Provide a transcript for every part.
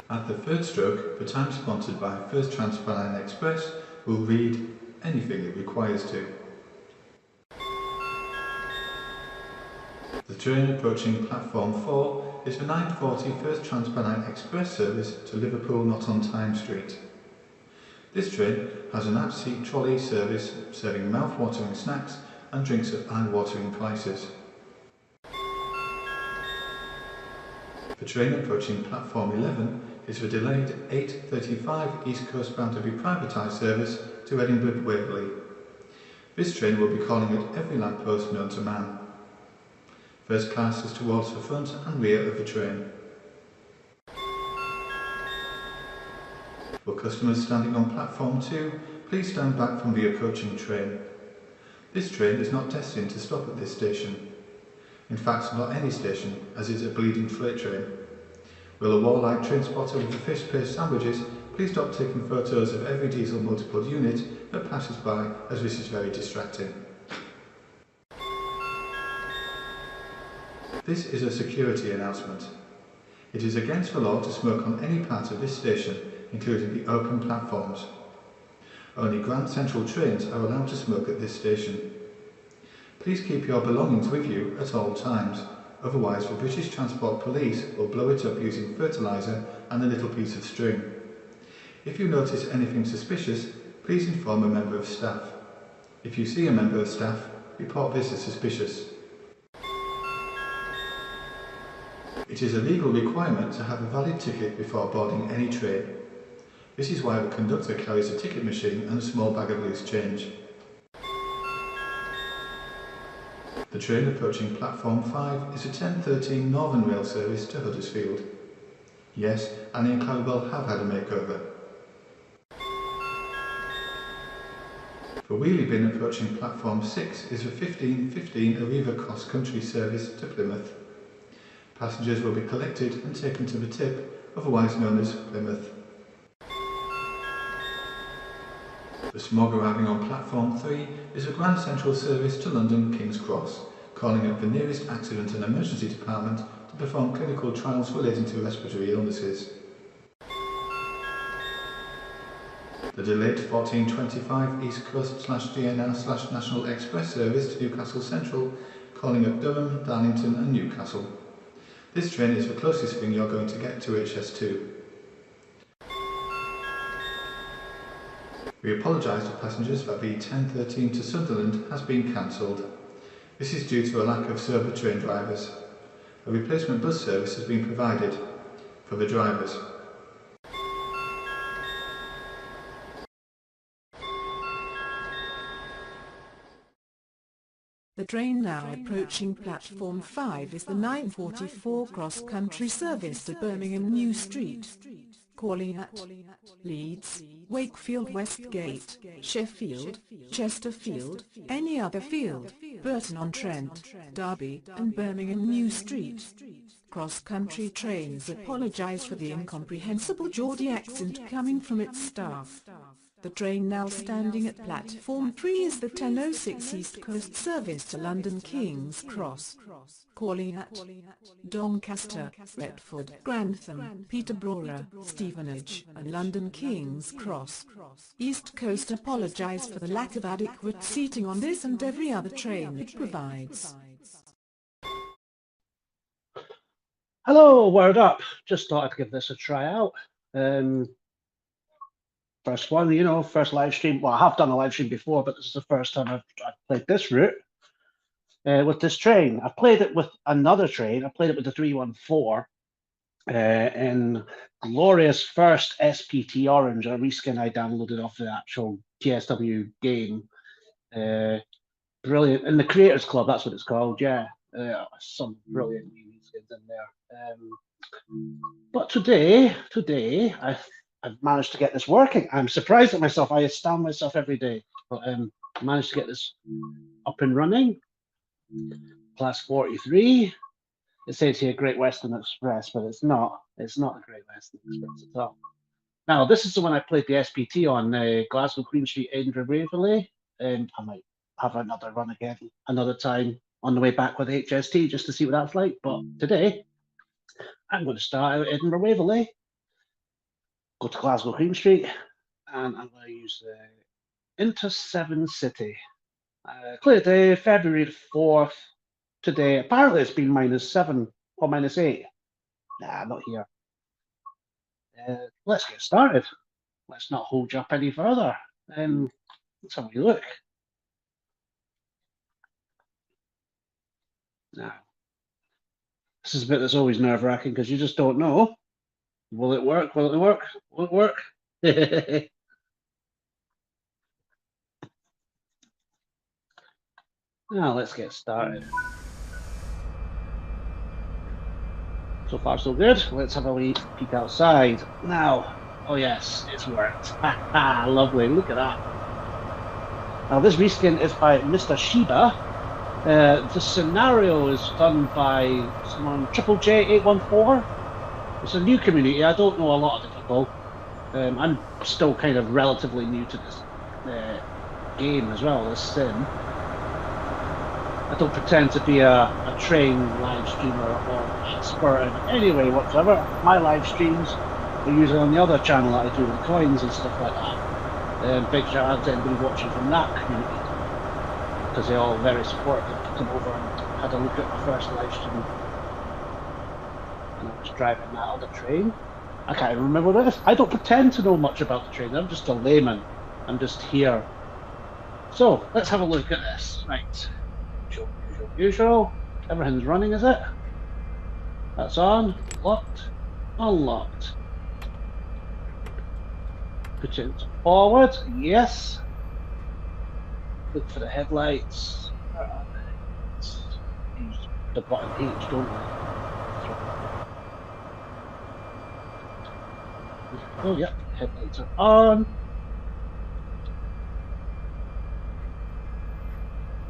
At the third stroke, the time sponsored by First Transpennine Express will read anything it requires to. The train approaching platform 4 is the 9:40 First Transpennine Express service to Liverpool Not On Time Street. This train has an aft-seat trolley service serving mouth-watering snacks and drinks at eye-watering prices. The train approaching platform 11 is the delayed 8:35 East Coast bound-to-be privatised service to Edinburgh Waverley. This train will be calling at every lamppost known to man. First class is towards the front and rear of the train. For customers standing on platform 2, please stand back from the approaching train. This train is not destined to stop at this station. In fact, not any station, as it is a bleeding freight train. Will a warlike train spotter with the fish paste sandwiches please stop taking photos of every diesel multiple unit that passes by, as this is very distracting. This is a security announcement. It is against the law to smoke on any part of this station, including the open platforms. Only Grand Central trains are allowed to smoke at this station. Please keep your belongings with you at all times, otherwise the British Transport Police will blow it up using fertiliser and a little piece of string. If you notice anything suspicious, please inform a member of staff. If you see a member of staff, report this as suspicious. It is a legal requirement to have a valid ticket before boarding any train. This is why the conductor carries a ticket machine and a small bag of loose change. The train approaching platform 5 is a 10:13 Northern Rail service to Huddersfield. Yes, Annie and Clarabelle have had a makeover. The wheelie bin approaching platform 6 is a 15:15 Arriva Cross Country service to Plymouth. Passengers will be collected and taken to the tip, otherwise known as Plymouth. The smog arriving on platform 3 is a Grand Central service to London King's Cross, calling at the nearest accident and emergency department to perform clinical trials relating to respiratory illnesses. The delayed 14:25 East Coast/DNR/National Express service to Newcastle Central, calling at Durham, Darlington and Newcastle. This train is the closest thing you're going to get to HS2. We apologise to passengers that the 10:13 to Sunderland has been cancelled. This is due to a lack of sober train drivers. A replacement bus service has been provided for the drivers. The train now approaching platform 5 is the 9:44 cross-country service to Birmingham New Street, calling at Leeds, Wakefield Westgate, Sheffield, Chesterfield, any other field, Burton-on-Trent, Derby and Birmingham New Street. Cross-country trains apologise for the incomprehensible Geordie accent coming from its staff. The train now standing at platform 3 is the 10:06 East Coast service to London King's Cross, calling at Doncaster, Retford, Grantham, Peterborough, Stevenage and London King's Cross. East Coast apologise for the lack of adequate seating on this and every other train it provides. Hello, Word Up. Just thought I'd give this a try out. First one, first live stream. Well, I have done a live stream before, but this is the first time I've played this route with this train. I played it with another train. I played it with the 314 in glorious first SPT Orange, a reskin I downloaded off the actual TSW game. Brilliant. In the Creators Club, that's what it's called, yeah. Some brilliant new reskins in there. But today, I've managed to get this working. I'm surprised at myself. I astound myself every day. But managed to get this up and running. Class 43. It says here Great Western Express, but it's not. It's not a Great Western Express at all. Now, this is the one I played the SPT on, Glasgow, Queen Street, Edinburgh, Waverley. I might have another run again, another time on the way back with HST, just to see what that's like. But today, I'm going to start out at Edinburgh, Waverley. go to Glasgow Queen Street, and I'm going to use the Inter7City. Clear day, February the 4th. Today, apparently it's been -7 or -8. Nah, not here. Let's get started. Let's not hold you up any further. Let's have a look. Now, this is a bit that's always nerve-wracking because you just don't know. Will it work? Will it work? Will it work? Now, let's get started. So far, so good. Let's have a wee peek outside. Now, oh yes, it's worked. Ha, lovely, look at that. Now, this reskin is by Mr. Shiiba. The scenario is done by someone, Triple J814. It's a new community. I don't know a lot of the people. I'm still kind of relatively new to this game as well, this sim. I don't pretend to be a trained live streamer or expert in any way whatsoever. My live streams are usually on the other channel that I do with coins and stuff like that. Big shout out to anybody watching from that community, because they're all very supportive. Come over and had a look at my first live stream, and I was driving that other train. I can't even remember what it is. I don't pretend to know much about the train. I'm just a layman. I'm just here. So let's have a look at this. Right. Usual. Everything's running, is it? That's on. Locked. Unlocked. Put it forward. Yes. Look for the headlights. Use the button H, don't we? Oh, yep. Headlights are on.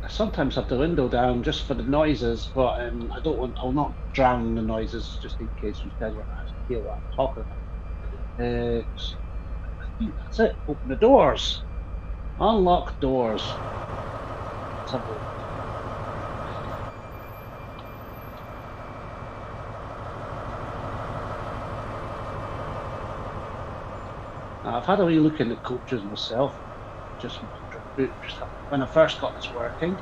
I sometimes have the window down just for the noises, but I don't want. I'll not drown the noises just in case you guys want to hear what I'm talking about. I think that's it. Open the doors. Unlock doors. Let's have a look. Now, I've had a wee look in the coaches myself. Just when I first got this working,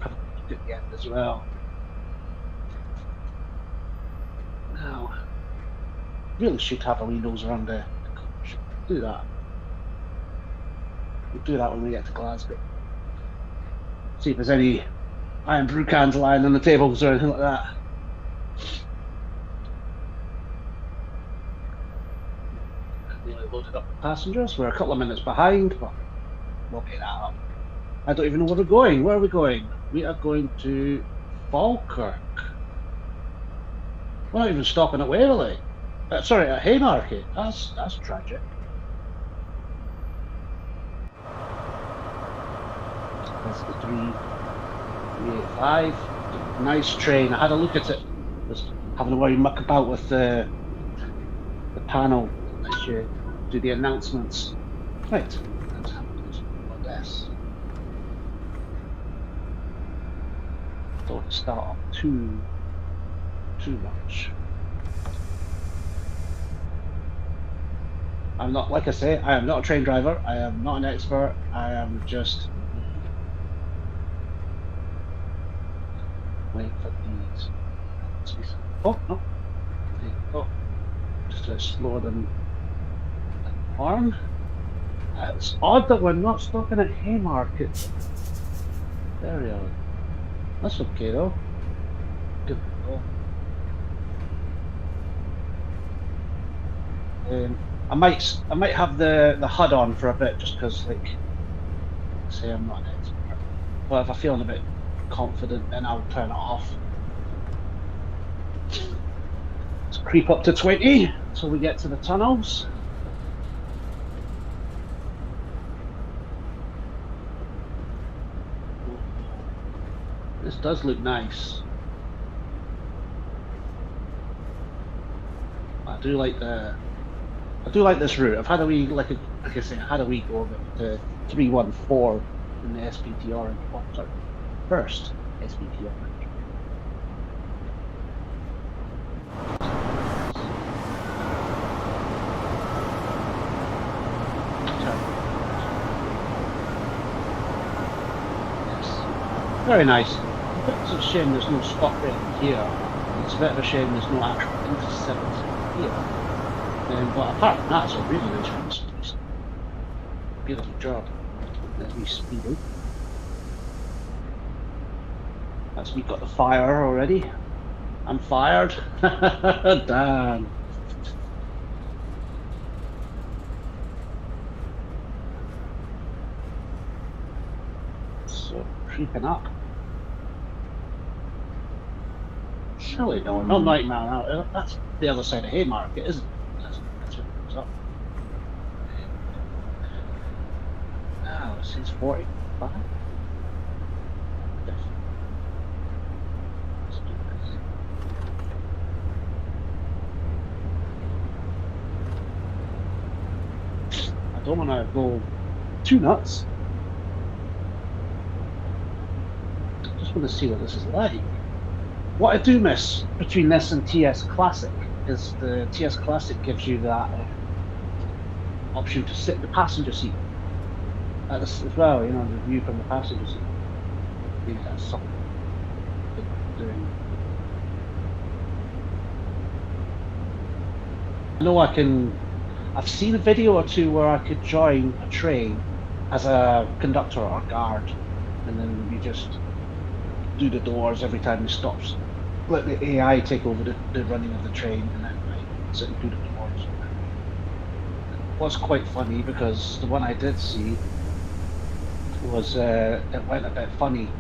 have a look at the end as well. Now, really should have a wee nose around the coach. Do that. We'll do that when we get to Glasgow. See if there's any iron brew cans lying on the tables or anything like that. Nearly loaded up the passengers. We're a couple of minutes behind, but we'll get that up. I don't even know where we're going. Where are we going? We are going to Falkirk. We're not even stopping at Waverley. Sorry, at Haymarket. That's tragic. That's the 385. Nice train. I had a look at it. Just having a wee muck about with the panel as you do the announcements. Right. Let's have a look at this. Don't start off too much. I'm not, like I say, I am not a train driver. I am not an expert. I am just waiting for these. Oh no! Oh, just a slower than horn. It's odd that we're not stopping at Haymarket. There we are. That's okay though. Good. I might have the HUD on for a bit just because, like, say I'm not an expert. But if I'm feeling a bit confident, then I'll turn it off. Let's creep up to 20 until we get to the tunnels. This does look nice. I do like this route. I've had a wee, like I say, I had a wee go of it. The 314 in the SPT Orange. Oh, sorry, first SPT Orange. Very nice. It's a shame there's no stop rating here. It's a bit of a shame there's no actual Inter7City here. But apart from that, it's a really nice place. Beautiful job. Let me speed up. That's me got the fire already. I'm fired. Damn. So creeping up. Surely no, not Nightmare now. That's the other side of Haymarket, isn't it? That's what it comes up. Now it says 45. Let's do this. I don't want to go too nuts. I just want to see what this is like. What I do miss between this and TS Classic is the TS Classic gives you that option to sit in the passenger seat as well, you know, the view from the passenger seat. Maybe that's something they're doing. I know I've seen a video or two where I could join a train as a conductor or guard, and then you just do the doors every time it stops. Let the AI take over the running of the train, and then I sit and do the doors. It was quite funny because the one I did see was it went a bit funny.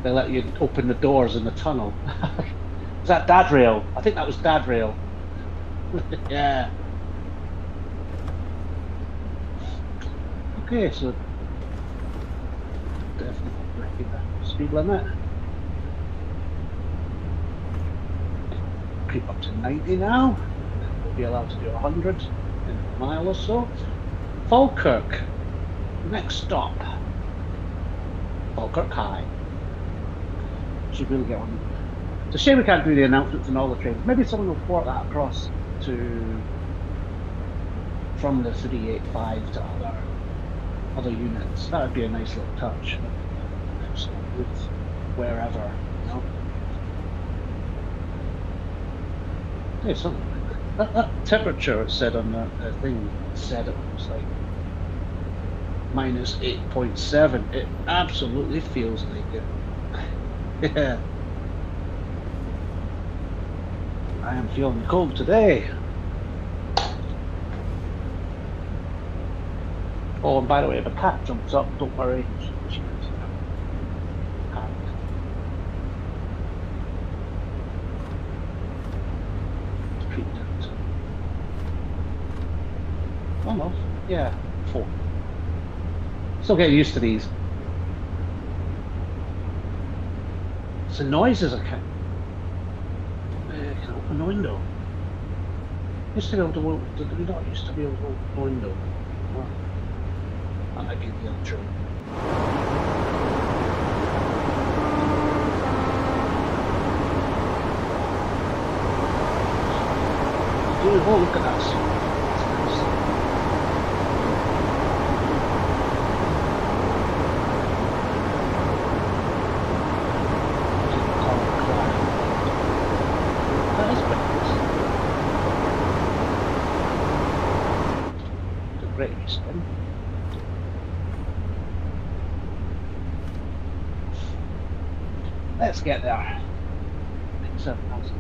They let you open the doors in the tunnel. Was that Dad Rail? I think that was Dad Rail. Yeah. Okay, so definitely breaking the speed limit. Creep up to 90 now. We'll be allowed to do 100 in a mile or so. Falkirk, next stop. Falkirk High. Should really get one. It's a shame we can't do the announcements on all the trains. Maybe someone will port that across from the 385 to other units. That would be a nice little touch. Wherever, you know. Yeah, something like that temperature it said on the thing said it was like minus 8.7. It absolutely feels like it. Yeah. I am feeling cold today. Oh, and by the way, if a cat jumps up, don't worry. Almost, yeah, 4. Still getting used to these. It's the noises I can open the window. Used to be able to. Did we not used to be able to open the window? Well, that might be the other train. Oh, look at that. Let's get there. 7,000.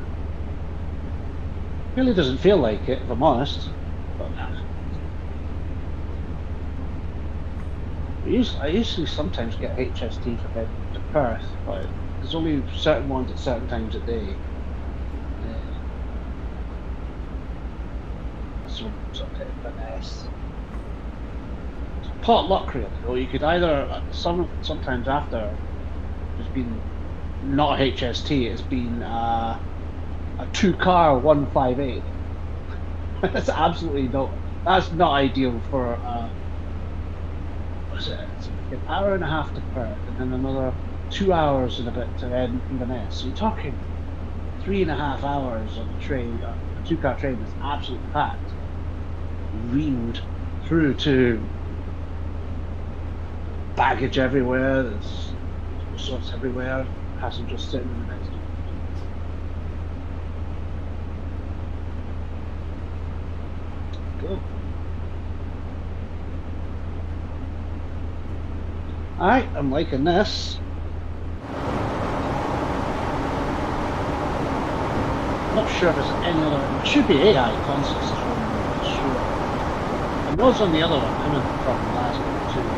Really doesn't feel like it, if I'm honest. But I usually sometimes get HST for bed to Perth, but there's only certain ones at certain times a day. So finesse. Potluck really, though. You could either sometimes after there's been not HST, it's been a 2-car 158. That's absolutely that's not ideal for what is it? It's an hour and a half to Perth, and then another 2 hours and a bit to Inverness. So you're talking 3.5 hours on the train, a 2-car train that's absolutely packed, reamed through to baggage everywhere. There's sorts everywhere, passengers sitting in the next. Go. Alright, I'm liking this. Not sure if there's any other. It should be AI consoles, if I'm sure. It was on the other one, coming from Glasgow too.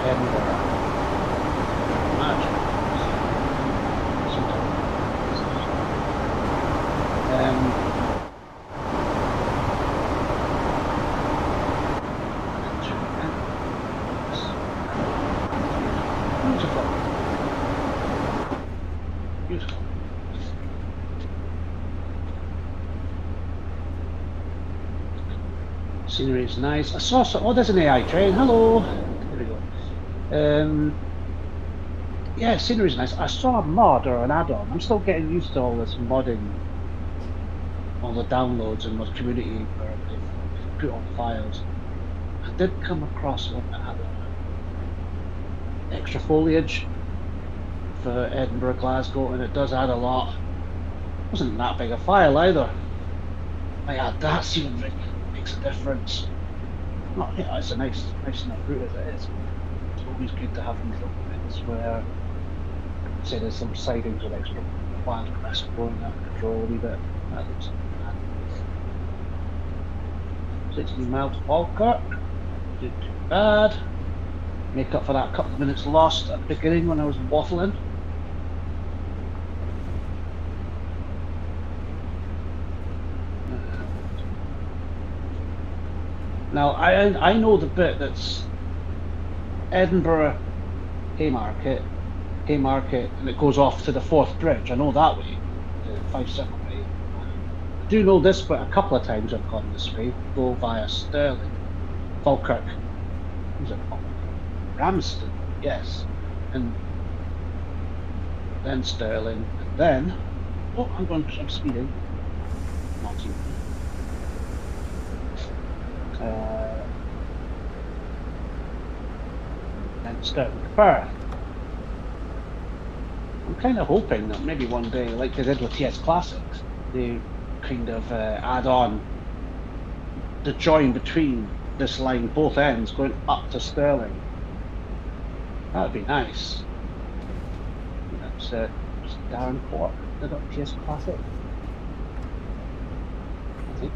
Edinburgh. Imagine. Beautiful. Scenery is nice. I saw some. Oh, there's an AI train. Hello. There we go. Yeah, scenery is nice. I saw a mod or an add-on. I'm still getting used to all this modding, all the downloads and the community where they put on files. I did come across one that had extra foliage for Edinburgh, Glasgow, and it does add a lot. It wasn't that big a file either. I add that scenery, makes a difference. Well, yeah, it's a nice enough route as it is. It's always good to have these little bits where, say, there's some sidings with extra wild crest going out of control a wee bit. That looks bad. 16 miles to Falkirk. Did too bad. Make up for that couple of minutes lost at the beginning when I was waffling. Now I know the bit that's Edinburgh Haymarket, and it goes off to the Forth Bridge. I know that way, the 5-7 way. I do know this bit a couple of times I've gone this way. Go via Stirling, Falkirk. Who's it? Ramsden, yes, and then Stirling, and then I'm speeding. Not too. Then Stirling to Perth. I'm kind of hoping that maybe one day, like they did with TS Classics, they kind of add on the join between this line, both ends, going up to Stirling. That would be nice. That's Darren Court, the TS Classic. I think.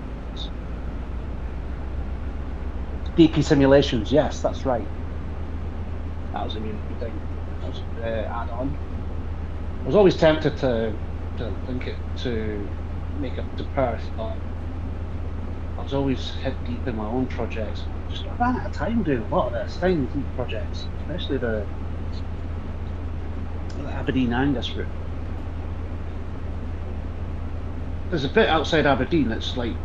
DP Simulations, yes, that's right. That was a really good thing. That was add-on. I was always tempted to link it to make it to Perth, but I was always head deep in my own projects. I ran out of time doing a lot of these things, these projects, especially the Aberdeen Angus route. There's a bit outside Aberdeen that's like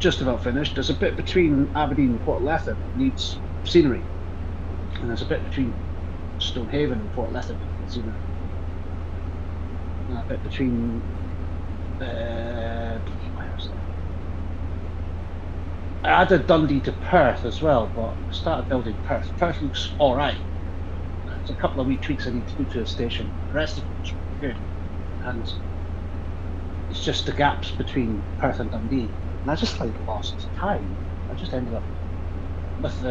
just about finished. There's a bit between Aberdeen and Port Lethen that needs scenery, and there's a bit between Stonehaven and Port Lethen that needs scenery, and a bit between I added Dundee to Perth as well, but I started building Perth. Perth looks alright. There's a couple of wee tweaks I need to do to the station. The rest of it looks good. And it's just the gaps between Perth and Dundee. And I just like lost time. I just ended up with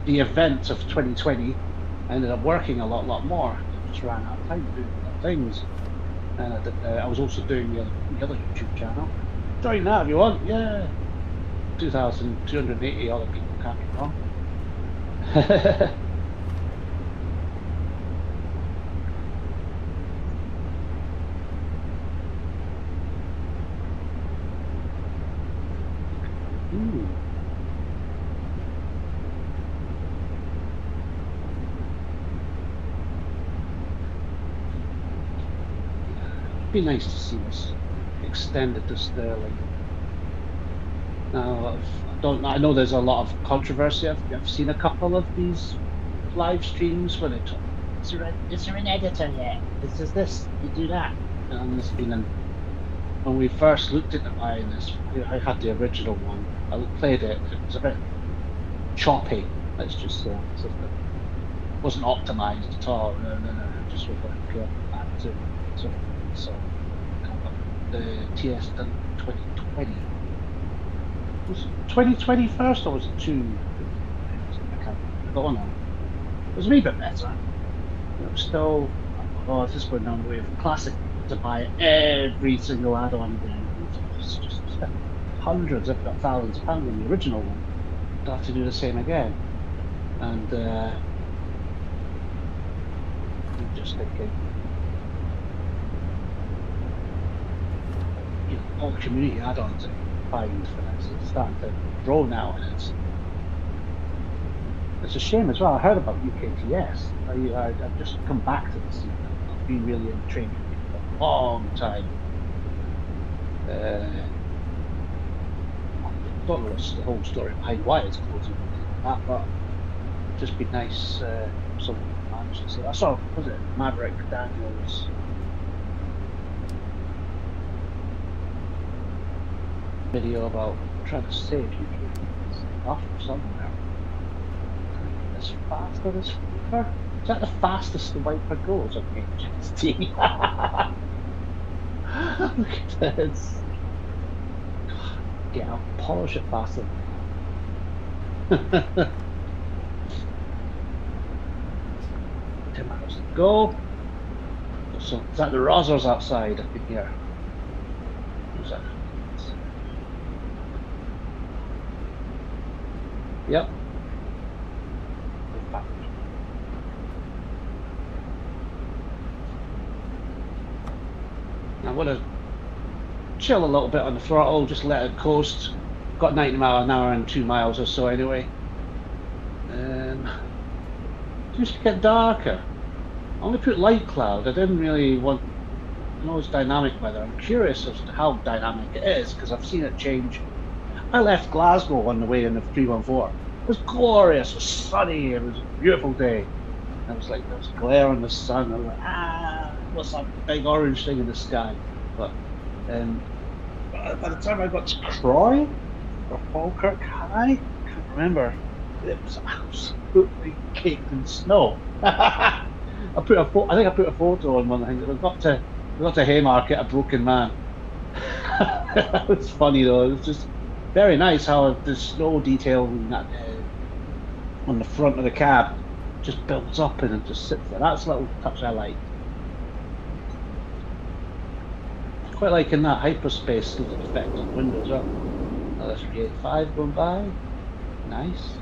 the event of 2020. I ended up working a lot more. I just ran out of time doing other things. And I was also doing the other YouTube channel. Join that if you want, yeah. 2,280 other people, can't be wrong. It'd be nice to see this extended to Stirling. Now, I know there's a lot of controversy. I've seen a couple of these live streams where they talk, is there an editor yet? Is this, you do that? And there's been when we first looked into buying this, I had the original one. I played it. It was a bit choppy. Let's just say it wasn't optimized at all. No, just was like back to so the TS done 2020. Was it 2020 first, or was it two? I can't remember. On. It was a wee bit better. It was still, oh, this is going down the way of classic to buy every single add-on again. It's just hundreds, if not thousands of pounds on the original one. To have to do the same again. And I'm just thinking, you know, all community add-ons I find for this, it's starting to grow now, and it's a shame as well. I heard about UKTS. I've just come back to this. I've been really intrigued for a long time. I don't know what's the whole story behind why it's closing, but it'd just be nice. Something managed to see. I saw, was it Maverick Daniels? Video about trying to save you off somewhere. As fast as this wiper? Is that the fastest the wiper goes on HST? Look at this. Yeah, I'll polish it faster. 10 miles to go. So, is that the Rozzers outside? I think here. Who's that? Yep. I'm going to chill a little bit on the throttle, just let it coast. Got 90 miles an hour and 2 miles or so anyway. Just to get darker. I only put light cloud. I didn't really want. I know it's dynamic weather. I'm curious as to how dynamic it is because I've seen it change. I left Glasgow on the way in the 314. It was glorious. It was sunny. It was a beautiful day. I was like, there was glare on the sun. I was like, what's that big orange thing in the sky? But by the time I got to Croy or Falkirk High, I can't remember. It was absolutely caked in snow. I think I put a photo on one thing. We got to Haymarket, a broken man. It was funny though. It was just very nice how the snow detail on the front of the cab just builds up and it just sits there. That's a little touch I like. Quite liking that hyperspace effect on the window as well. Another 385 going by. Nice.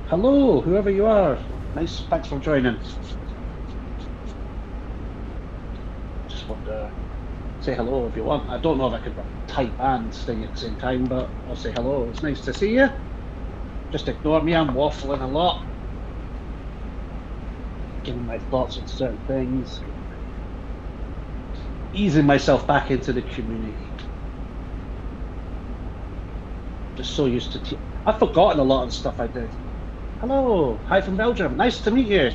Hello, whoever you are. Nice, thanks for joining. Just want to say hello if you want. I don't know if I could type and sing at the same time, but I'll say hello. It's nice to see you. Just ignore me, I'm waffling a lot. Giving my thoughts on certain things. Easing myself back into the community. Just so used to I've forgotten a lot of the stuff I did. Hello, hi from Belgium. Nice to meet you.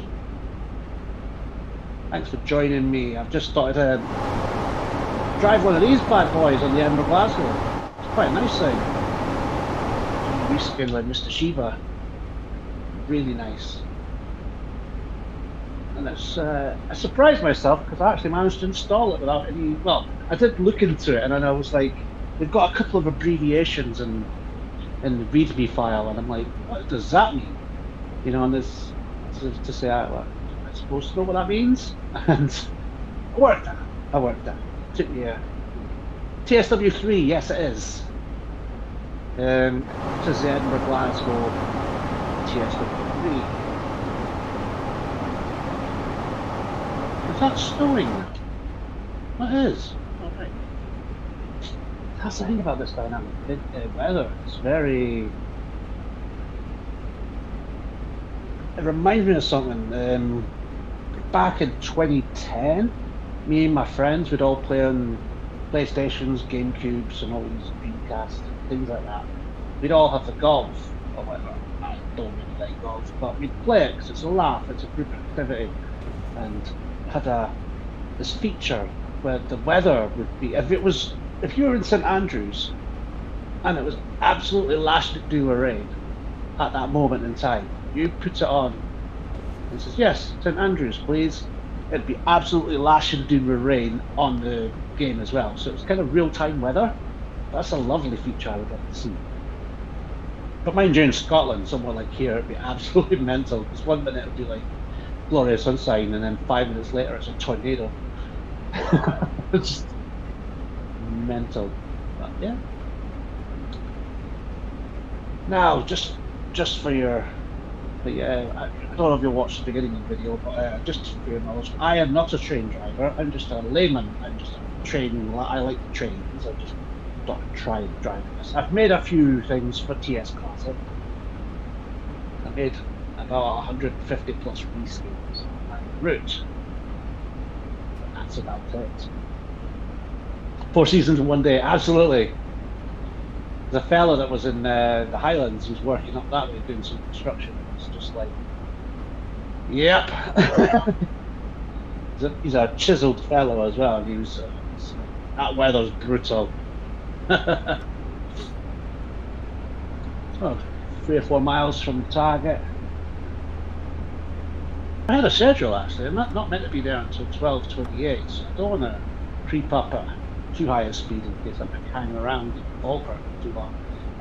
Thanks for joining me. I've just started to drive one of these bad boys on the Edinburgh Glasgow. It's quite a nice thing. Reskin like Mr. Shiiba. Really nice. And it's, I surprised myself because I actually managed to install it without any. Well, I did look into it and then I was like, they've got a couple of abbreviations in the README file, and I'm like, what does that mean? You know, and this to say, I'm supposed to know what that means, and I worked that. Took me a TSW3, yes it is. It is the Edinburgh Glasgow TSW3. Is that snowing now? What is? Alright. That's the thing about this dynamic weather. It's very. It reminds me of something. Back in 2010, me and my friends would all play on PlayStations, GameCubes, and all these Dreamcasts, things like that. We'd all have the golf, or whatever. I don't really like golf, but we'd play it because it's a laugh, it's a group activity, and had this feature where the weather would be if you were in St Andrews and it was absolutely lashed to a rain at that moment in time. You put it on and says, yes, St Andrews, please. It'd be absolutely lashing down with rain on the game as well. So it's kind of real-time weather. That's a lovely feature I would like to see. But mind you, in Scotland, somewhere like here, it'd be absolutely mental. Because 1 minute it'd be like glorious sunshine, and then 5 minutes later it's a tornado. It's just mental. But yeah. Now, just for your, I don't know if you'll watch the beginning of the video, but just for your knowledge, I am not a train driver. I'm just a layman. I'm just a train. I like the trains. I just thought I'd try driving this. I've made a few things for TS Classic. I made about 150 plus reskins on the route. But that's about it. 4 seasons in 1 day, absolutely. The fella that was in the Highlands who's working up that way doing some construction was just like, yep. He's a chiseled fellow as well. He was that weather's brutal. Oh, 3 or 4 miles from the target. I had a schedule actually. I'm not meant to be there until 12:28, so I don't want to creep up at too high a speed in case I'm hanging around Falkirk too long.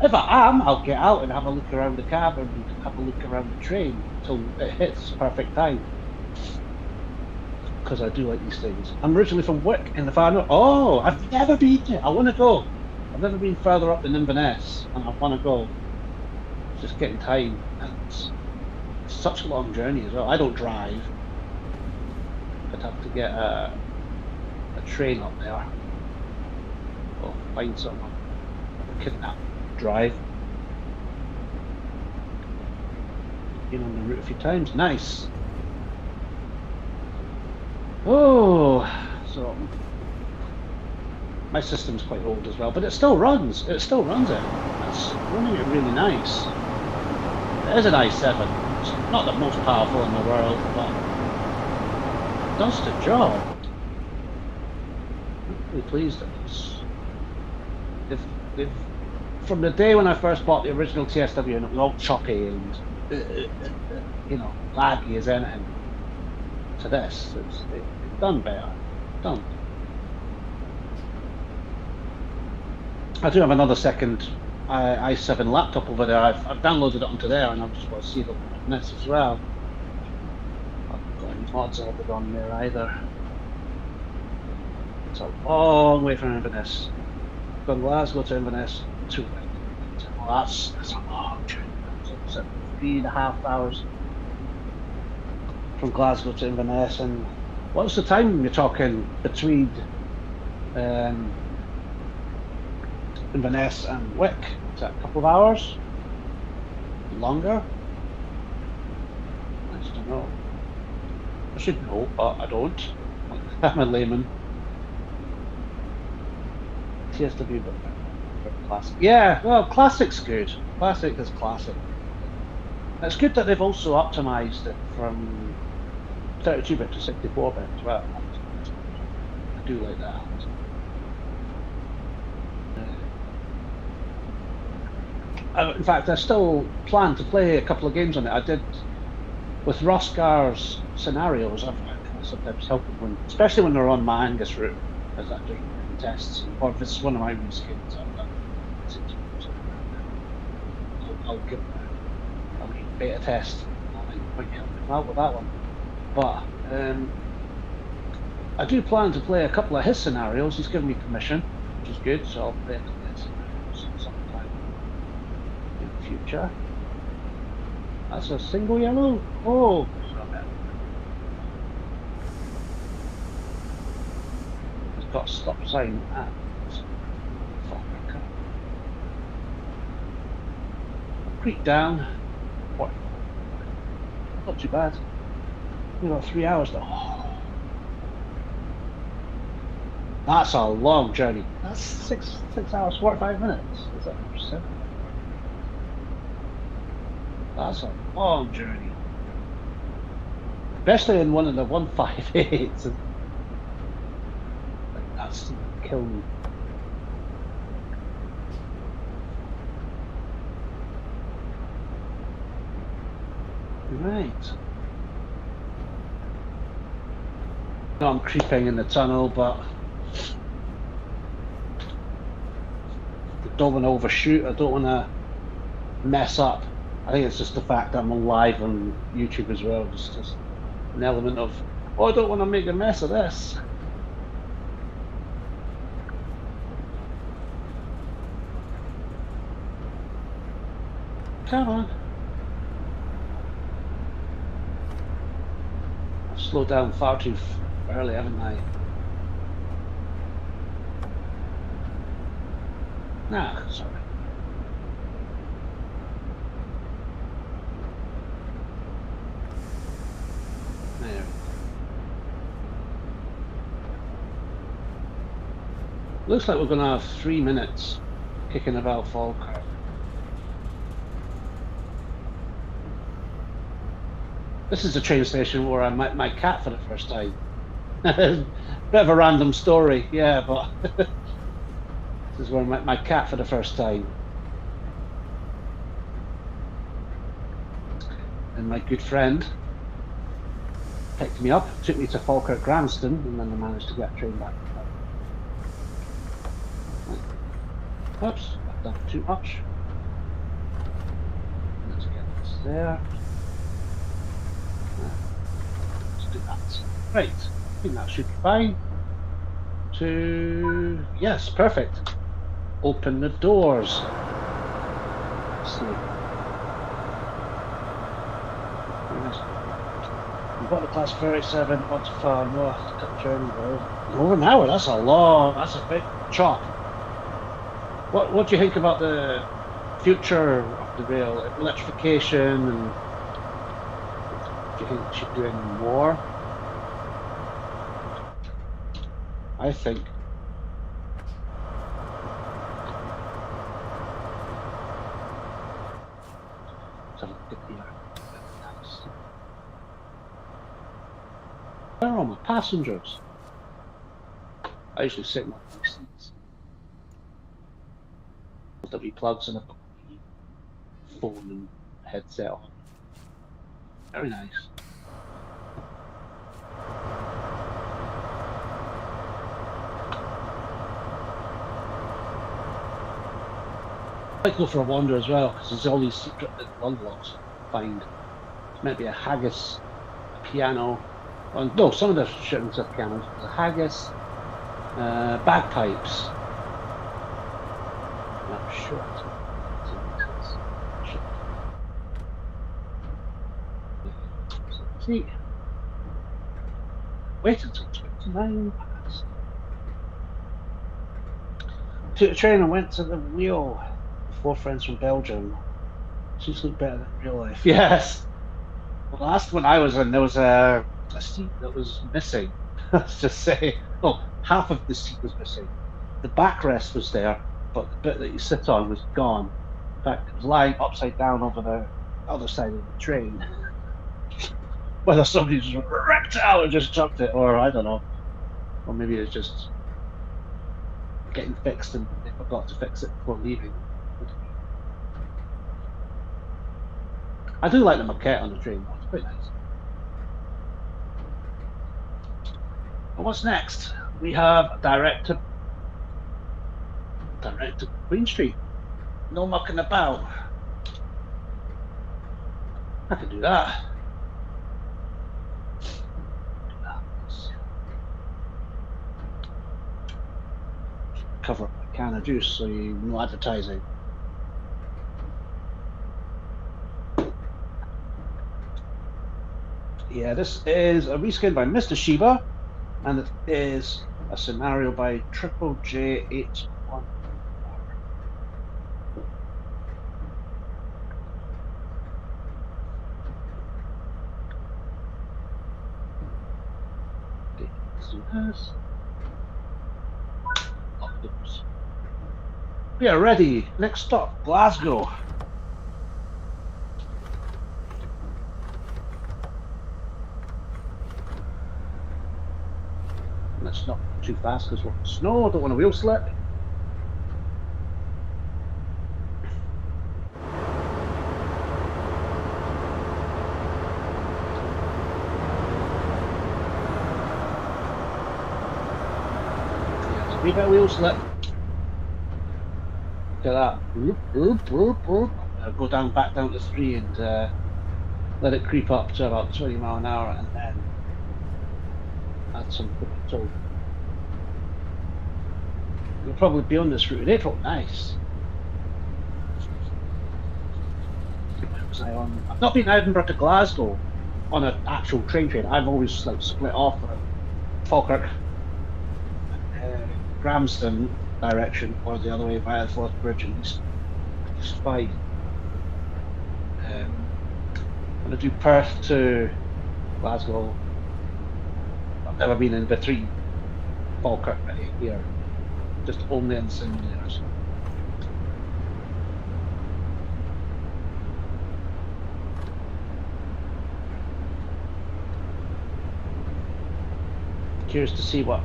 If I am, I'll get out and have a look around the cabin and have a look around the train until it hits perfect time. Because I do like these things. I'm originally from Wick in the far north. Oh, I've never been there. I want to go. I've never been further up than Inverness, and I want to go. It's just getting time. And it's such a long journey as well. I don't drive. I'd have to get a train up there. Or find someone. Kidnap. Drive. Been on the route a few times. Nice. Oh, so my system's quite old as well, but it still runs. It still runs it. It's running it really nice. It is an i7. It's not the most powerful in the world, but it does the job. I'm really pleased at this. From the day when I first bought the original TSW and it was all choppy and you know, laggy as anything, to this, it's done better. Done. I do have another second i7 laptop over there. I've downloaded it onto there, and I've just got to see it on this as well. I haven't got any mods added on there either. It's a long way from Inverness. From Glasgow to Inverness, 2 weeks. Well, that's a long journey. It's 3.5 hours from Glasgow to Inverness. And what's the time you're talking between Inverness and Wick? Is that a couple of hours? Longer? I just don't know. I should know, but I don't. I'm a layman. TSW, but classic. Yeah, well, classic's good. Classic is classic. It's good that they've also optimized it from 32-bit to 64-bit as well. I do like that. In fact, I still plan to play a couple of games on it. I did with Roscar's scenarios. I've sometimes helped them, especially when they're on my Angus route, as that doing tests, or if it's one of my reskins, I'll give a beta test. I might help them out with that one. But I do plan to play a couple of his scenarios. He's given me permission, which is good, so I'll play a couple of his scenarios sometime in the future. That's a single yellow. Oh, it's got a stop sign at Creek down. What? Not too bad. We've got 3 hours though. Oh. That's a long journey. That's 6 hours, 45 minutes. Is that 7? That's a long journey. Especially in one of the 158s. Like, that's killing me. Right. No, I'm creeping in the tunnel, but I don't want to overshoot. I don't want to mess up. I think it's just the fact that I'm live on YouTube as well. Just an element of, oh, I don't want to make a mess of this. Come on. I've slowed down far too early, haven't I? Nah, sorry. There. Looks like we're going to have 3 minutes kicking about Falkirk. This is the train station where I met my cat for the first time. Bit of a random story, yeah, but this is where I met my cat for the first time. And my good friend picked me up, took me to Falkirk Granston, and then I managed to get a train back. Oops, I've done too much. Let's get this there. Let's do that. Right, I think that should be fine. Yes, perfect. Open the doors. Let's see. We've got the class 37, not too far north, cut the journey though. Over an hour, that's a big chop. What do you think about the future of the rail, electrification, and do you think it should do any more? I think let's have a look at here. Where are all my passengers? I usually sit in one of these seats. W plugs and I've got my phone and headset on. Very nice. I might go for a wander as well because there's all these secret unlocks to find. It's meant to be a haggis, a piano. No, some of the shipments are pianos. There's a haggis, bagpipes. Short. See, wait until 29 past. Took the train and went to the wheel. 4 friends from Belgium. She's looked better than real life. Yes. Well, the last one I was in, there was a seat that was missing. Let's just say, oh, half of the seat was missing. The backrest was there, but the bit that you sit on was gone. In fact, it was lying upside down over the other side of the train. Whether somebody just ripped it out and just chucked it, or I don't know. Or maybe it's just getting fixed and they forgot to fix it before leaving. I do like the maquette on the train, it's quite nice. But what's next? We have direct to Queen Street. No mucking about. I can do that. Cover up a can of juice so you no advertising. Yeah, this is a reskin by Mr. Shiiba, and it is a scenario by Triple J8. We are ready. Next stop, Glasgow. Let's not go too fast because we're snow. I don't want a wheel slip. Wee bit of wheel slip. Look at that. Go down, back down to 3 and let it creep up to about 20 mile an hour and then add some control. You'll probably be on this route in April. Nice. Where was I on? I've not been Edinburgh to Glasgow on an actual train. I've always like split off Falkirk, Grahamston direction, or the other way via the Forth Bridge and East 5. I'm going to do Perth to Glasgow. I've never been in between Falkirk and here, just only in simulators. Curious to see what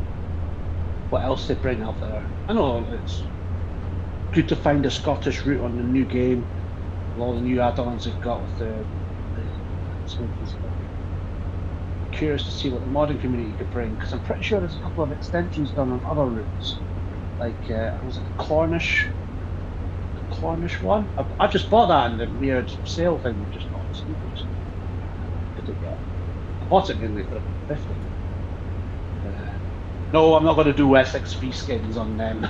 else they bring out there. I know it's good to find a Scottish route on the new game, with all the new add-ons they've got with the smokies. Curious to see what the modding community could bring, because I'm pretty sure there's a couple of extensions done on other routes, like was it the Cornish one? I've just bought that in the weird sale thing. Just not sneakers. I bought it mainly for 50. No, I'm not going to do Wessex V skins on them.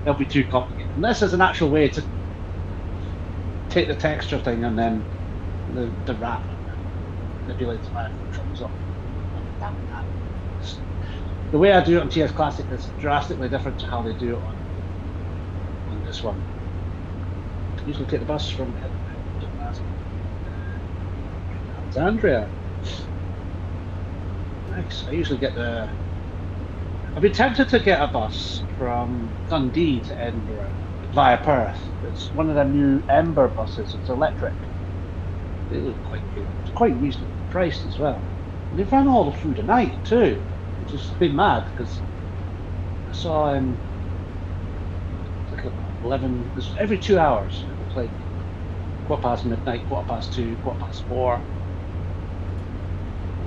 They'll be too complicated. Unless there's an actual way to take the texture thing and then the wrap manipulate the fire controls up. The way I do it on TS Classic is drastically different to how they do it on this one. I usually take the bus from Edinburgh to Glasgow. Alexandria. Nice. I usually get the. I've been tempted to get a bus from Dundee to Edinburgh via Perth. It's one of the new Ember buses. It's electric. They look quite good. It's quite reasonably priced as well. And they've run all the food at night too, which has been mad because I saw like 11. Every 2 hours. It's like 4:15 midnight, 2:15, 4:15.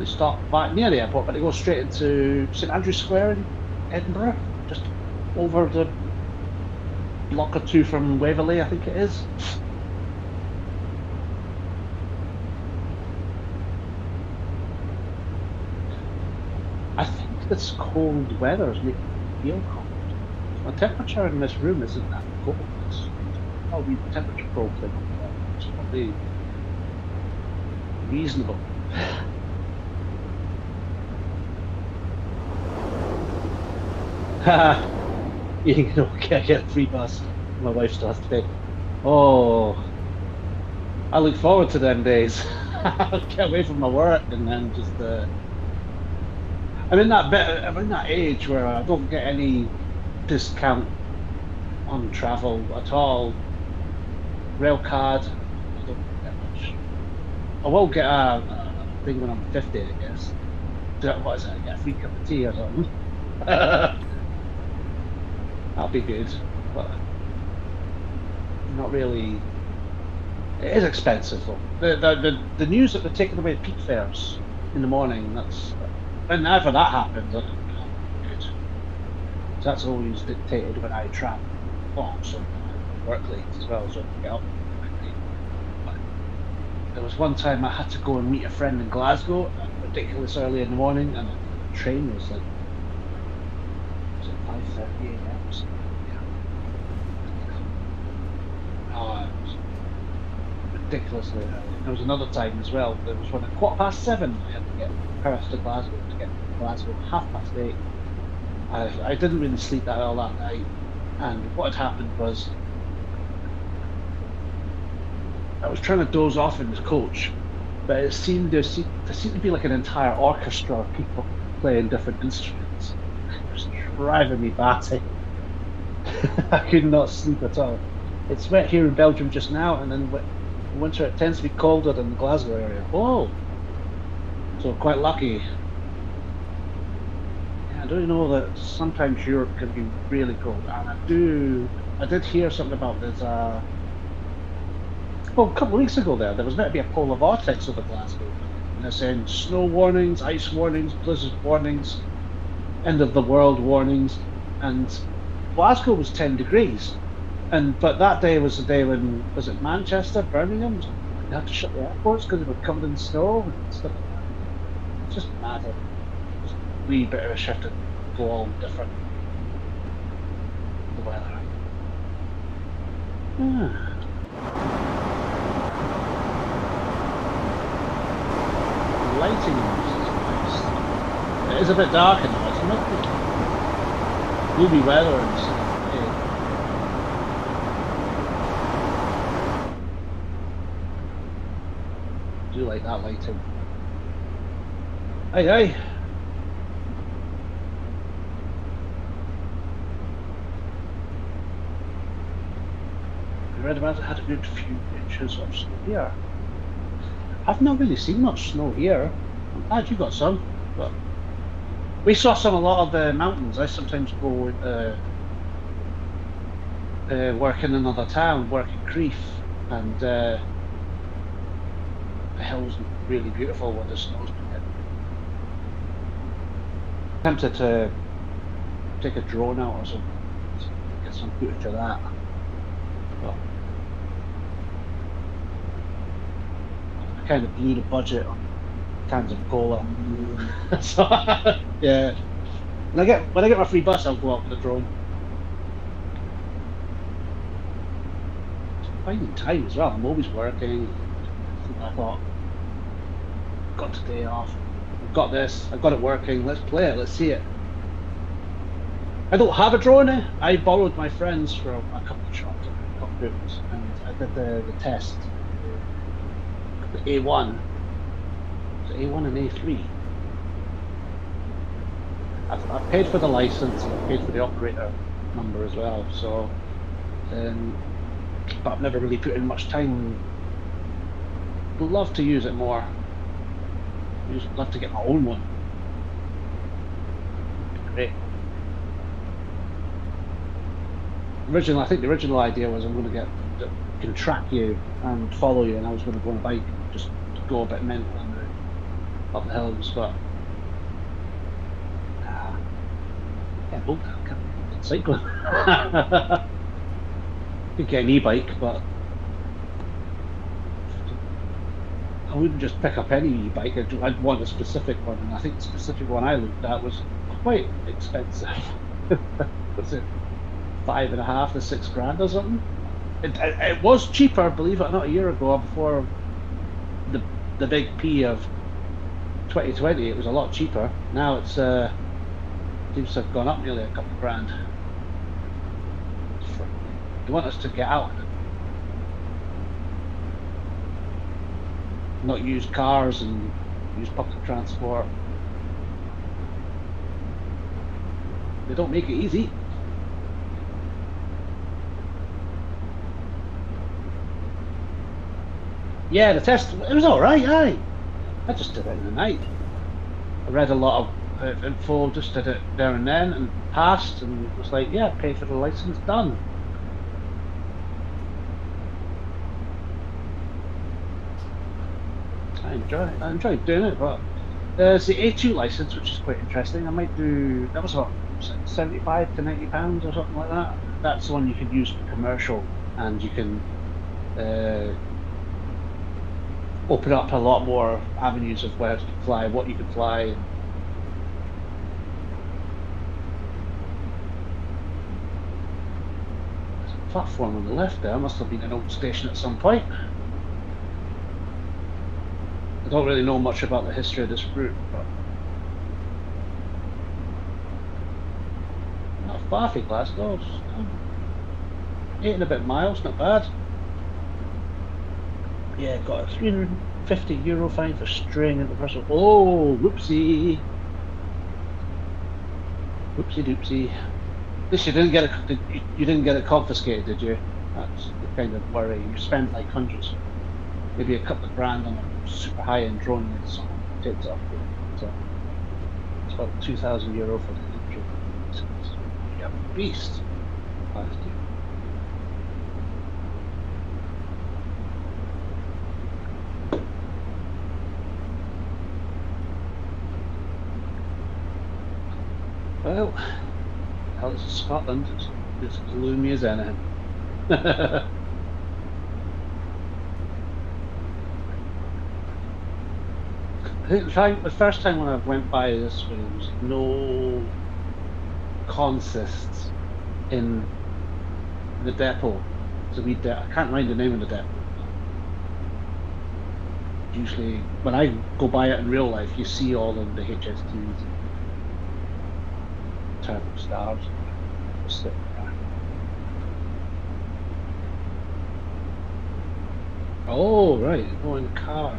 They stop back near the airport, but they go straight into St Andrew's Square in Edinburgh, just over the block or two from Waverley, I think it is. I think this cold weather is making me feel cold. The temperature in this room isn't that cold. It's probably the temperature probe thing. It's probably reasonable. You know, I get a free bus. My wife still has to pay. Oh, I look forward to them days. I'll get away from my work and then just. I'm in that age where I don't get any discount on travel at all. Rail card, I don't get much. I will get a thing when I'm 50, I guess. What is it? I get a free cup of tea or something. That'll be good, but not really. It is expensive though. The news that they're taking away peak fares in the morning. That's whenever that happens. Good. So that's always dictated when I travel. Oh, so work late as well, so I can get up quickly. But there was one time I had to go and meet a friend in Glasgow ridiculous early in the morning, and the train was like. 5:30 a.m. Oh, it was ridiculously early. There was another time as well. There was one at 7:15. I had to get Perth to Glasgow to get Glasgow at 8:30. I didn't really sleep that well that night, and what had happened was I was trying to doze off in the coach, but there seemed to be like an entire orchestra of people playing different instruments. Driving me batty. I could not sleep at all. It's wet here in Belgium just now, and then in winter it tends to be colder than the Glasgow area. Oh, so quite lucky. Yeah, I don't know that sometimes Europe can be really cold, and I did hear something about this. A couple of weeks ago there was meant to be a polar vortex over Glasgow, and they're saying snow warnings, ice warnings, blizzard warnings. End of the world warnings. and Glasgow was 10 degrees. But that day was the day when, was it Manchester, Birmingham? They had to shut the airports because they were covered in snow and stuff like that. It's just mad. Just a wee bit of a shift to go all different. The weather. The lighting is nice. It is a bit dark in there, isn't it? Gloomy weather and stuff. I do like that lighting. Aye, aye. I read about it had a good few inches of snow here. I've not really seen much snow here. I'm glad you got some, but we saw some a lot of the mountains. I sometimes go work in another town, work in Crieff, and the hills look really beautiful when the snow's been hit. Tempted to take a drone out or something, get some footage of that. But I kind of blew the budget on cans of cola. So yeah, when I get my free bus, I'll go out with a drone. Finding time as well. I'm always working. I thought, got today off. I've got this. I've got it working. Let's play it. Let's see it. I don't have a drone. I borrowed my friends from a couple of shops, a couple of groups, and I did the test. The A1. The A1 and A3. I've paid for the license. I've paid for the operator number as well. So, but I've never really put in much time. Would love to use it more. I'd love to get my own one. Great. I think the original idea was I'm going to can track you and follow you, and I was going to go on a bike, just go a bit mental up the hills, but can't hold that. Can't cycling. Could get an e-bike, but I wouldn't just pick up any e-bike. I'd want a specific one, and I think the specific one I looked at was quite expensive. Was it $5,500 to $6,000 or something? It was cheaper, believe it or not, a year ago, before the big P of 2020. It was a lot cheaper. Now it's seems to have gone up nearly a couple of grand. They want us to get out, not use cars and use public transport. They don't make it easy. Yeah, the test, it was alright, aye. I just did it in the night. I read a lot of info, just did it there and then, and passed, and it was like, yeah, pay for the license, done. I enjoyed doing it, but there's the A2 license, which is quite interesting. I might do, that was about £75 to £90 or something like that. That's the one you can use for commercial, and you can open up a lot more avenues of where to fly, what you can fly. There's a platform on the left there. Must have been an old station at some point. I don't really know much about the history of this route, but not far from Glasgow. It's 8 and a bit miles, not bad. Yeah, got a €350 fine for straying into Brussels. Oh, whoopsie. Whoopsie doopsie. At least you didn't get it confiscated, did you? That's the kind of worry. You spent like hundreds, maybe a couple of grand on a super high-end drone, and someone takes it off you. So it's about €2,000 for the intro. Yeah, beast. Well, Hell, it's Scotland. It's gloomy as anything. I think the first time when I went by this way, there was no consists in the depot. So I can't mind the name of the depot. Usually, when I go by it in real life, you see all of the HSTs and turbo stars sitting there. Oh, right, go in the car.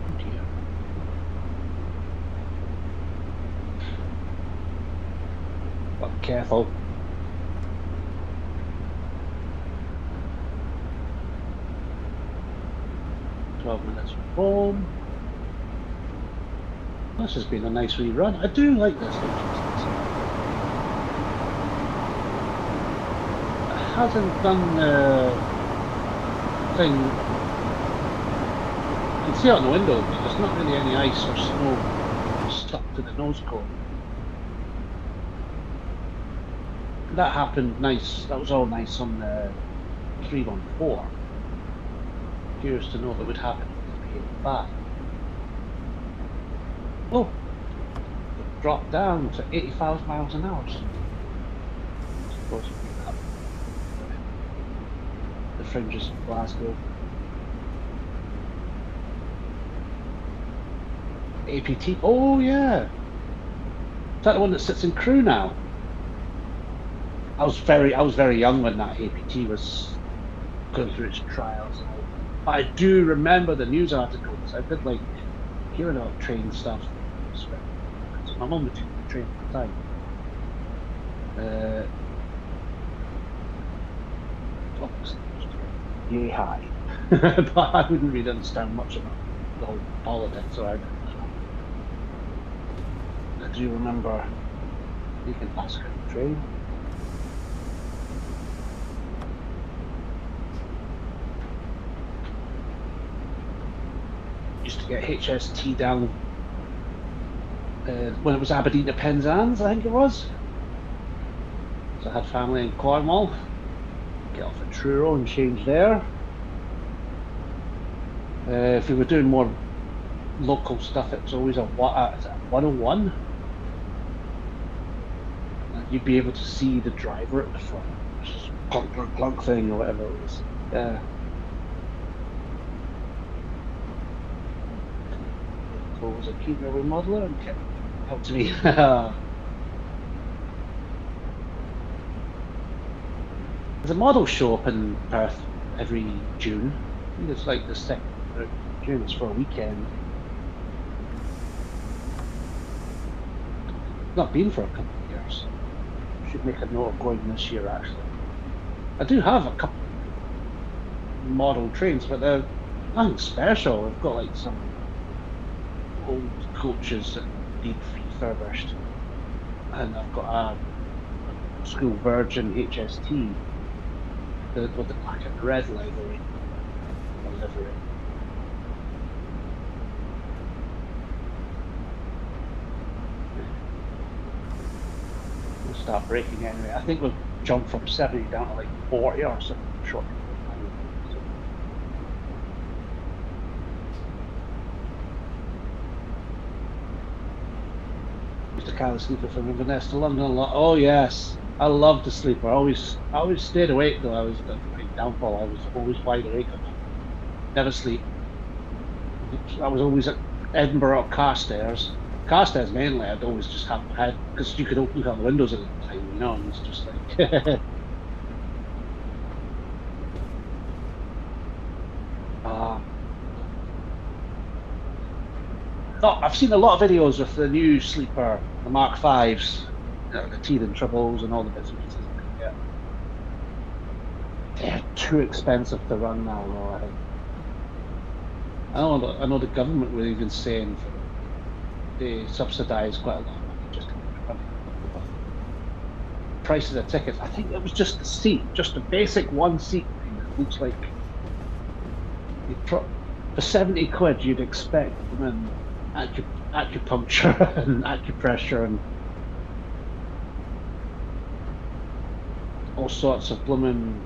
Oh dear. But careful. Minutes from home. This has been a nice wee run. I do like this. It hasn't done the thing. You can see out the window, but there's not really any ice or snow stuck to the nose cone. That happened nice. That was all nice on the 314. Curious to know what would happen if it came back. Oh, it dropped down to 85 miles an hour. Suppose the fringes of Glasgow. APT. Oh yeah. Is that the one that sits in crew now? I was very young when that APT was going through its trials. I do remember the news articles. I did like hearing about train stuff. My mum would take the train at the time. Yay high. But I wouldn't really understand much about the whole politics around it. I do remember taking Glasgow train. Used to get HST down when it was Aberdeen to Penzance, I think it was. So I had family in Cornwall. Get off at Truro and change there. If we were doing more local stuff, it's always a 101. And you'd be able to see the driver at the front. Clunk, clunk, clunk thing or whatever it was. Yeah. Was a Cuba remodeler and helped me. There's a model show up in Perth every June. I think it's like the 2nd of June. It's for a weekend. Not been for a couple of years. Should make a note of going this year actually. I do have a couple model trains, but they're nothing special. I've got like some old coaches that need refurbished, and I've got a school Virgin HST with the black and red livery. We'll start braking anyway. I think we'll jump from 70 down to like 40 or something short. Kind of sleeper from Inverness to London a lot. Oh yes, I loved the sleeper. I always stayed awake though. I was the downfall. I was always wide awake. Never sleep. I was always at Edinburgh or Carstairs. Carstairs mainly. I'd always just have had because you could open the windows at the time, you know, and it's just like. Oh, I've seen a lot of videos of the new sleeper, the Mark 5s, the teething troubles and all the bits and pieces. Yeah. They're too expensive to run now, though, I think. I know the government were even saying they subsidise quite a lot of money just to run. Price of the tickets, I think it was just the seat, just a basic one seat thing that looks like for 70 quid you'd expect them in acupuncture and acupressure and all sorts of blooming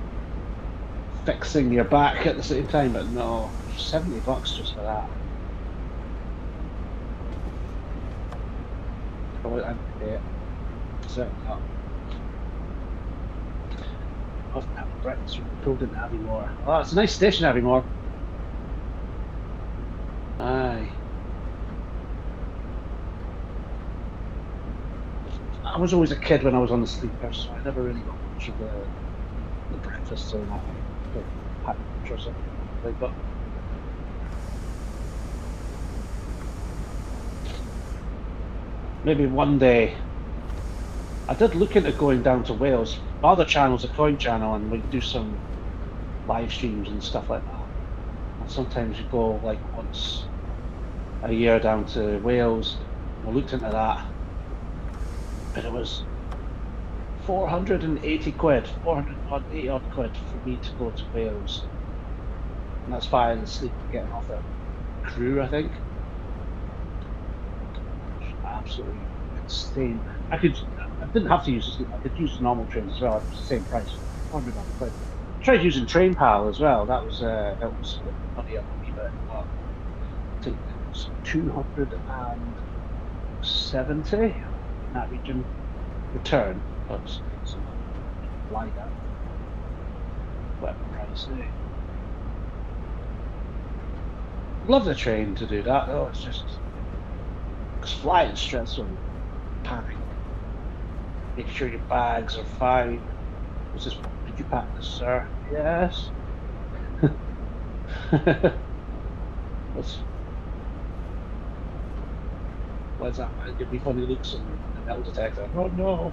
fixing your back at the same time, but no, $70 just for that. Probably I'm pay it. Certainly not. I've had breakfast from pulled into Aviemore. Oh, it's a nice station, Aviemore. Aye. I was always a kid when I was on the sleeper, so I never really got much of the breakfast or nothing. Like or something like that. Maybe one day. I did look into going down to Wales. My other channel's a coin channel, and we do some live streams and stuff like that. And sometimes you go like once a year down to Wales. I looked into that, but it was 480 quid, 480 odd quid for me to go to Wales. And that's via the sleep getting off the crew, I think. Absolutely insane. I didn't have to use the sleep, I could use the normal trains as well. It was the same price, 100 odd quid. I tried using TrainPal as well. That was money up a wee bit, but I think it was 270 in that region return. But it's like that. Whatever price, eh? Love the train to do that though. It's flying stressful, packing, making sure your bags are fine. What's this? Did you pack this, sir? Yes. What's that? Give me funny looks on the metal detector. Oh no.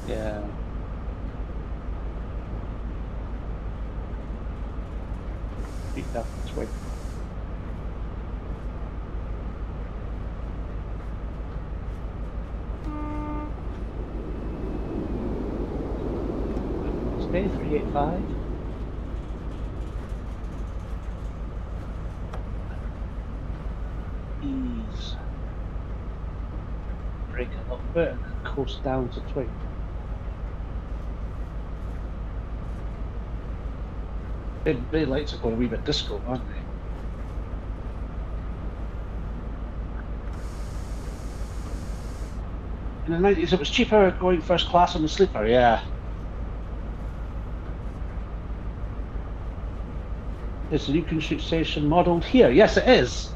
Yeah. Beat that swing. Stay 385. Ease. Brake a little bit and then coast down to Twig. They lights are going a wee bit disco, aren't they? In the 90s it was cheaper going first class on the sleeper, yeah. Is the Newcombe Street station modelled here? Yes, it is.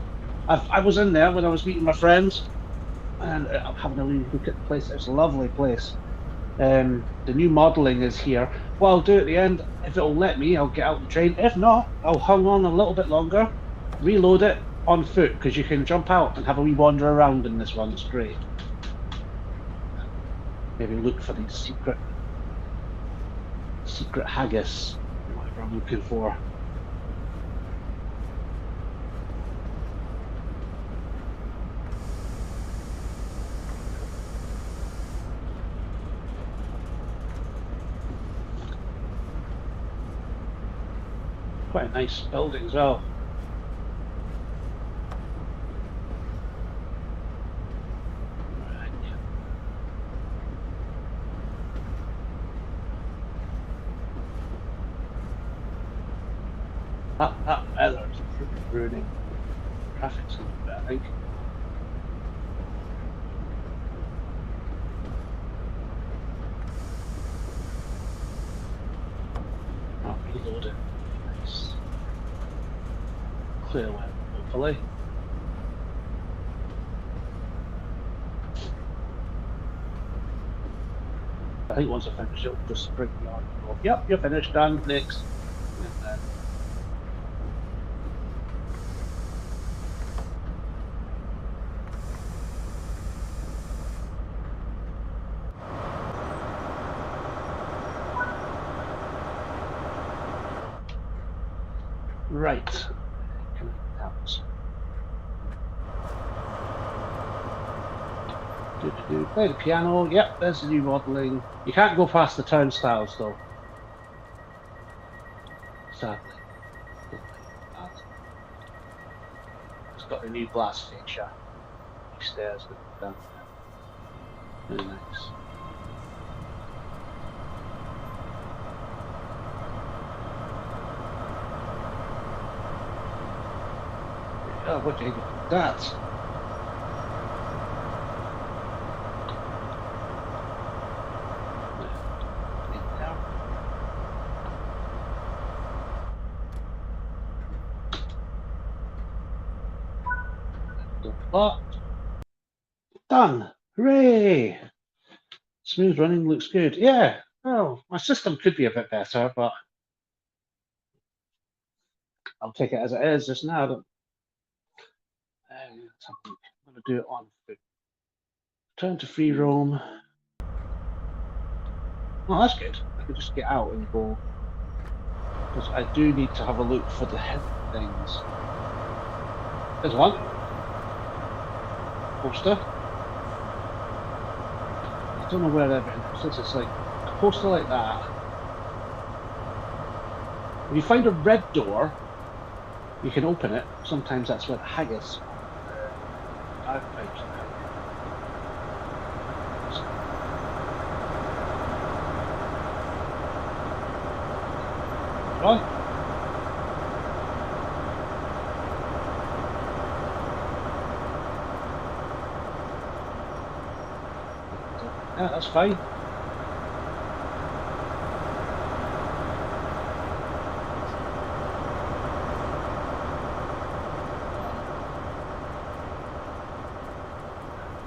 I was in there when I was meeting my friends, and I'm having a wee look at the place. It's a lovely place. The new modelling is here. What I'll do at the end, if it'll let me, I'll get out the train. If not, I'll hang on a little bit longer, reload it on foot, because you can jump out and have a wee wander around in this one. It's great. Maybe look for these secret haggis, whatever I'm looking for. Quite a nice building as well. Right. That weather is ruining traffic a little bit, I think. Oh, reloading. Clear way, hopefully. I think once I finish it'll just bring me on. Yep, you're finished, done, next. Right. Play the piano. Yep, there's the new modelling. You can't go past the turnstiles though. Sadly. It's got a new glass feature. New stairs that down there. Really nice. Oh, what do you do? That. Done. Hooray! Smooth running looks good. Yeah. Oh, my system could be a bit better, but I'll take it as it is just now. I'm going to do it on turn to free roam. Oh, that's good. I can just get out and go. Because I do need to have a look for the hidden things. There's one. Poster. I don't know where everything is. Since it's like a poster like that. If you find a red door, you can open it. Sometimes that's where the haggis dive pipes are. Right. Yeah, that's fine.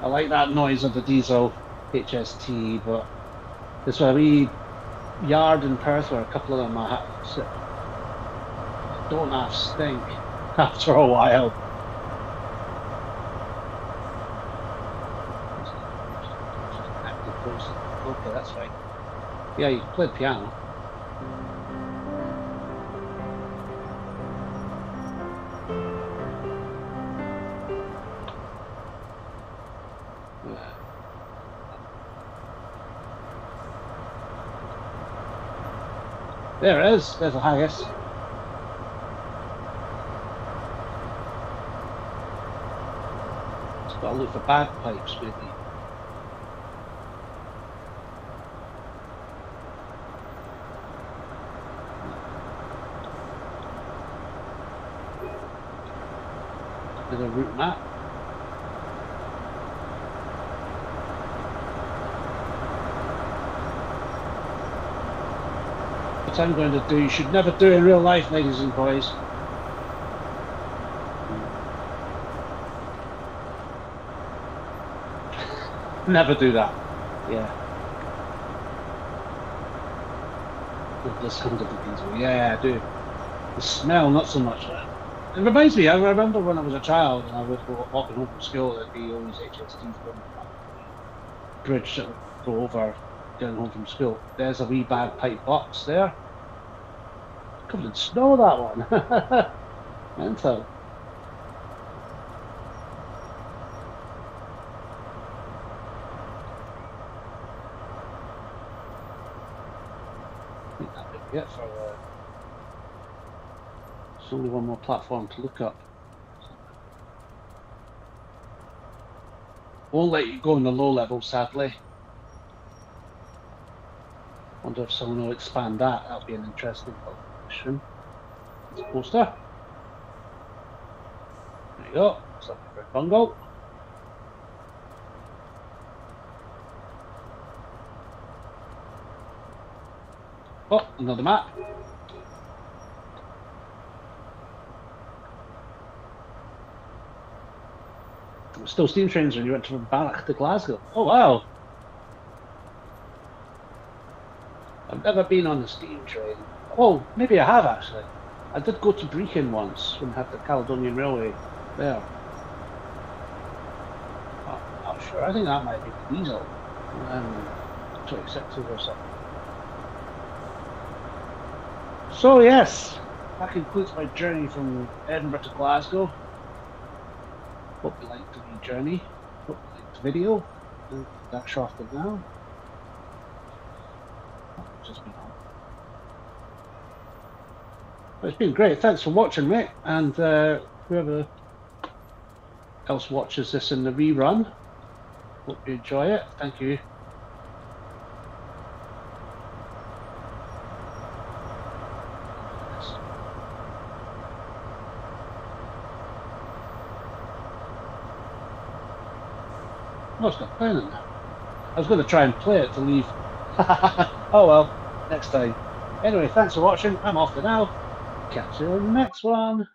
I like that noise of the diesel HST, but there's a wee yard in Perth where a couple of them don't have stink after a while. Okay, that's fine. Yeah, you can play the piano. There it is. There's a haggis. It's got to look for bagpipes, maybe. With a route map. What I'm going to do, you should never do in real life, ladies and boys. Never do that. Yeah. The sound of the diesel. Yeah, I do. The smell, not so much. It reminds me, I remember when I was a child and I was walking home from school, there'd be always HSTs going on the bridge that would go over going home from school. There's a wee bagpipe box there. Covered in snow, that one. Mental. I think that would be it for there's only one more platform to look up. Won't let you go in the low level, sadly. Wonder if someone will expand that. That'll be an interesting option. There's a poster. There you go. Something for a bungalow. Oh, another map. Still steam trains when you went from Bannock to Glasgow. Oh wow! I've never been on a steam train. Oh, maybe I have actually. I did go to Brechin once when I had the Caledonian Railway there. Oh, I'm not sure. I think that might be the diesel. 26 or something. So yes, that concludes my journey from Edinburgh to Glasgow. Hope you liked the journey. Hope you liked the video. That's off to now. Just been on. But it's been great. Thanks for watching, mate. And whoever else watches this in the rerun, hope you enjoy it. Thank you. Oh, it's got playing in there. I was going to try and play it to leave. Oh well, next time. Anyway, thanks for watching. I'm off for now. Catch you on the next one.